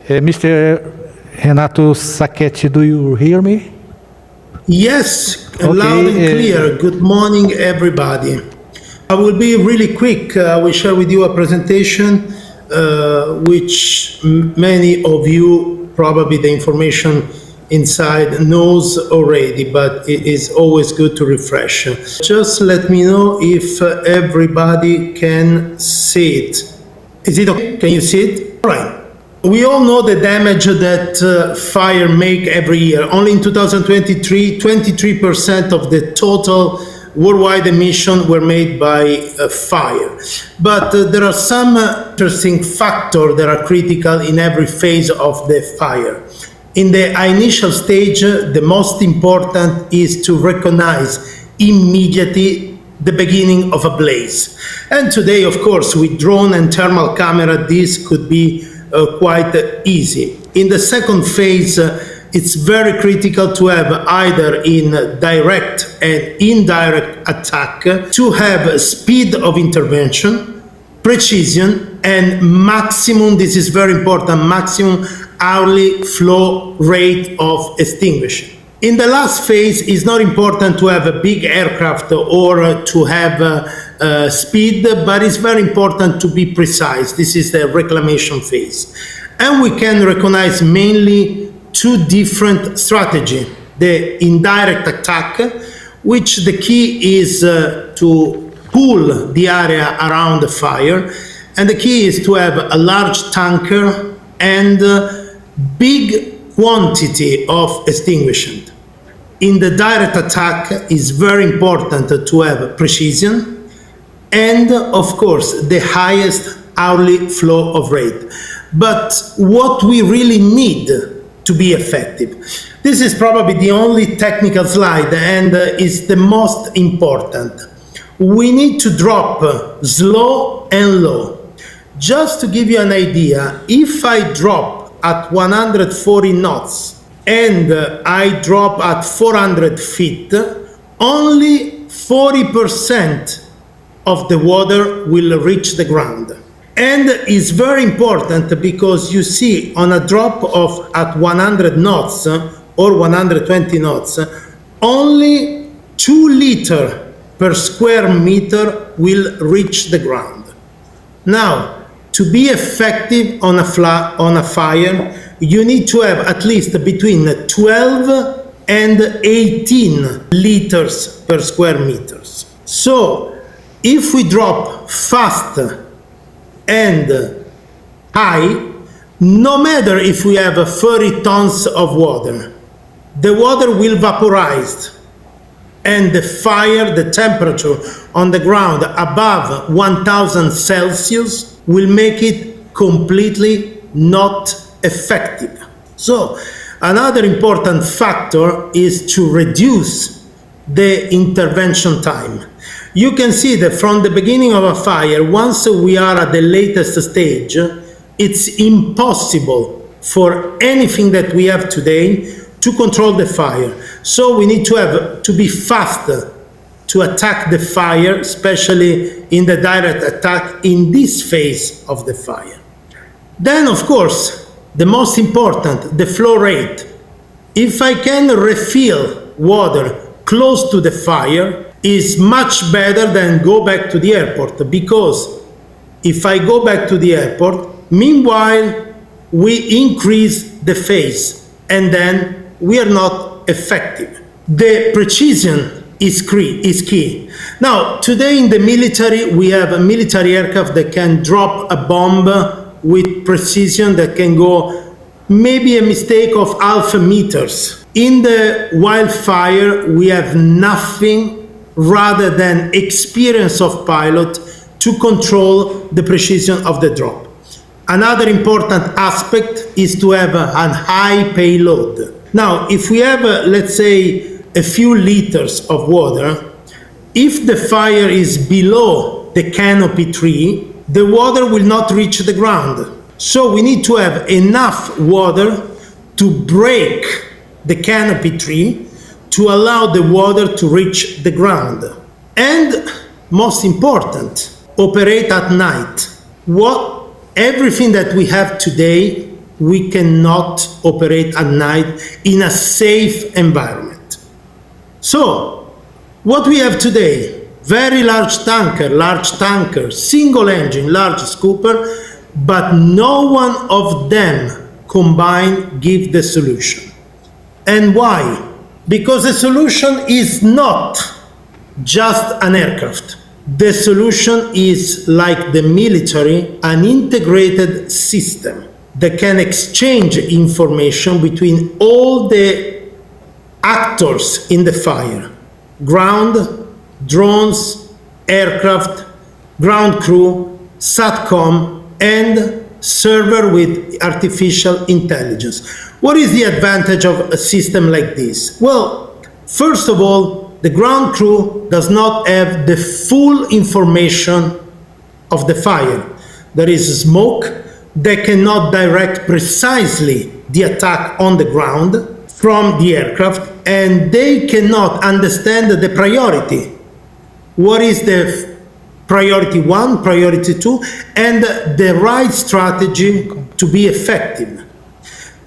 Mr. Renato Sacchetti, do you hear me? Yes, Okay, loud and clear. Good morning, everybody. I will be really quick. I will share with you a presentation which many of you, probably the information inside knows already, but it is always good to refresh. Just let me know if everybody can see it. Is it okay? Can you see it? All right. We all know the damage that fire make every year. Only in 2023, 23% of the total worldwide emissions were made by fire. But there are some interesting factors that are critical in every phase of the fire. In the initial stage, the most important is to recognize immediately the beginning of a blaze. And today, of course, with drone and thermal camera, this could be quite easy. In the second phase, it's very critical to have either in direct and indirect attack to have speed of intervention, precision, and maximum, this is very important, maximum hourly flow rate of extinguishing. In the last phase, it's not important to have a big aircraft or to have speed, but it's very important to be precise. This is the reclamation phase. And we can recognize mainly two different strategies. The indirect attack, which the key is to pull the area around the fire. And the key is to have a large tanker and big quantity of extinguishant. In the direct attack, it's very important to have precision and, of course, the highest hourly flow of rate. But what we really need to be effective, this is probably the only technical slide and is the most important. We need to drop slow and low. Just to give you an idea, if I drop at 140 knots and I drop at 400 feet, only 40% of the water will reach the ground. And it's very important because you see on a drop of at 100 knots or 120 knots, only 2 liters per square meter will reach the ground. Now, to be effective on a fire, you need to have at least between 12 and 18 liters per square meters. So, if we drop fast and high, no matter if we have 30 tons of water, the water will vaporize and the fire, the temperature on the ground above 1000 Celsius will make it completely not effective. So another important factor is to reduce the intervention time. You can see that from the beginning of a fire, once we are at the latest stage, it's impossible for anything that we have today to control the fire. So we need to be faster to attack the fire, especially in the direct attack in this phase of the fire. Then, of course, the most important, the flow rate. If I can refill water close to the fire, is much better than go back to the airport, because if I go back to the airport, meanwhile we increase the phase and then we are not effective. The precision is key. Now, today in the military, we have a military aircraft that can drop a bomb with precision that can go maybe a mistake of half meters. In the wildfire, we have nothing rather than experience of pilot to control the precision of the drop. Another important aspect is to have a high payload. Now, if we have, let's say, a few liters of water, if the fire is below the canopy tree, the water will not reach the ground. So we need to have enough water to break the canopy tree to allow the water to reach the ground. And most important, operate at night. Everything that we have today we cannot operate at night in a safe environment. So, what we have today, very large tanker, single engine, large scooper, but no one of them combined give the solution. And why? Because the solution is not just an aircraft. The solution is, like the military, an integrated system that can exchange information between all the actors in the fire: ground, drones, aircraft, ground crew, SATCOM, and server with artificial intelligence. What is the advantage of a system like this? Well, first of all, the ground crew does not have the full information of the fire. There is smoke. They cannot direct precisely the attack on the ground from the aircraft, and they cannot understand the priority. What is the priority 1, priority 2, and the right strategy to be effective.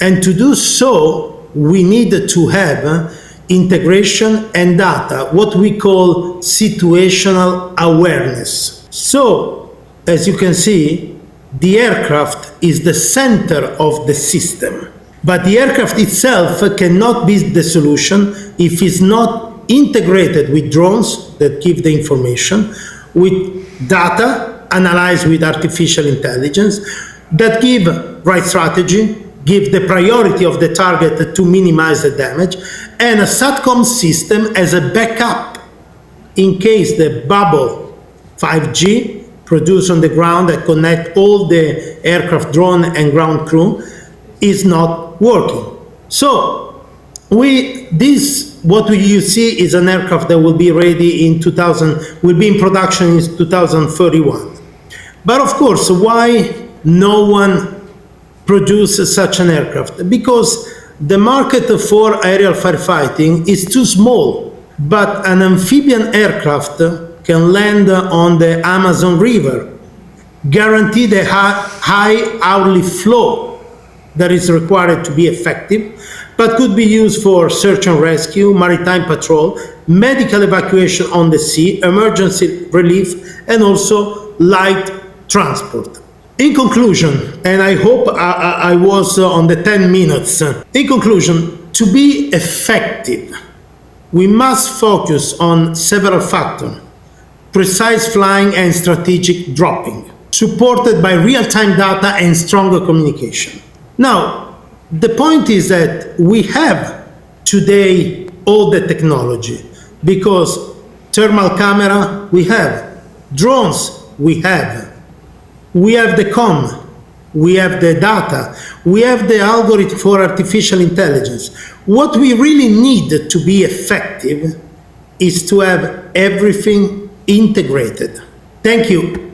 And to do so, we need to have integration and data, what we call situational awareness. So, as you can see, the aircraft is the center of the system. But the aircraft itself cannot be the solution if it's not integrated with drones that give the information, with data analyzed with artificial intelligence, that give right strategy, give the priority of the target to minimize the damage, and a SATCOM system as a backup in case the bubble 5G produced on the ground that connect all the aircraft, drone, and ground crew is not working. So what you see is an aircraft that will be ready in will be in production in 2031. But of course, why no one produces such an aircraft? Because the market for aerial firefighting is too small, but an amphibian aircraft can land on the Amazon River, guarantee the high hourly flow that is required to be effective, but could be used for search and rescue, maritime patrol, medical evacuation on the sea, emergency relief, and also light transport. In conclusion, and I hope I was on the 10 minutes. In conclusion, to be effective, we must focus on several factors: precise flying and strategic dropping, supported by real-time data and stronger communication. Now, the point is that we have today all the technology, because thermal camera we have, drones we have the comm, we have the data, we have the algorithm for artificial intelligence. What we really need to be effective is to have everything integrated. Thank you.